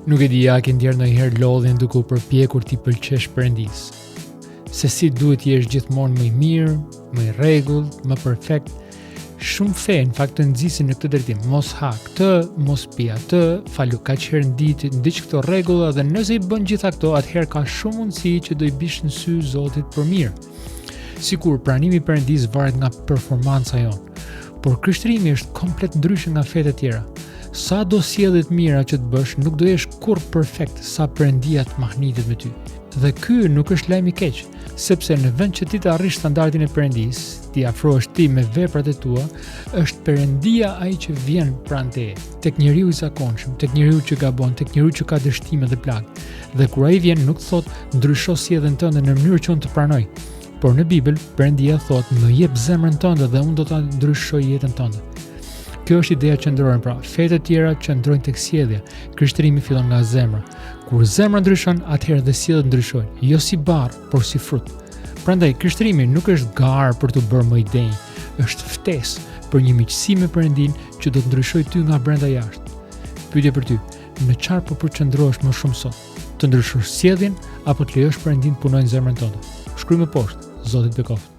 Nuk e di a ke ndjerë ndonjëherë lodhjen duke u përpjekur ti pëlqesh Perëndis. Se si duhet jesh gjithmonë më i mirë, më i rregullt, më perfekt. Shumë fe në fakt të nxisin në këtë drejtim. Mos ha këtë, mos pi atë, falu kaq herë në ditë, ndiq këto rregulla dhe nëse i bën gjitha këto, atëherë ka shumë mundësi që do i bish në sy Zotit për mirë. Sikur pranimi i Perëndis varet nga performanca jonë, por krishterimi është komplet ndryshe nga fetë e tjera. Sa do sjellje të mira që të bësh, nuk do jesh kurrë perfekt sa Perëndia të mahnitet me ty. Dhe ky nuk është lajm i keq, sepse në vend që ti të arrish standardin e Perëndis, ti afrohesh ti me veprat e tua, është Perëndia ai që vjen pranë teje, tek njeriu i zakonshëm, tek njeriu që gabon, tek njeriu që ka dështime dhe plagë. Dhe kur ai vjen nuk thot ndrysho sjelljen tënde në mënyrë që unë të pranoj. Por në Bibël, Perëndia thot, më jep zemrën tënde dhe unë do ta ndryshoj jetën tënde. Kjo është ideja qendrore, pra, fetë të tjera qëndrojnë tek sjellja. Krishterimi fillon nga zemra. Kur zemra ndryshon, atëherë dhe sjelljet ndryshojnë, jo si barr, por si frut. Prandaj krishterimi nuk është garë për të bërë më i denj, është ftesë për një miqësi me Perëndin që do të ndryshojë ty nga brenda jashtë. Pyetje për ty, në çfarë po përqendrohesh më shumë sot? Të ndryshosh sjelljen apo të lejosh Perëndin të punojë në zemrën tënde? Shkruaj më poshtë, Zoti të bekoft.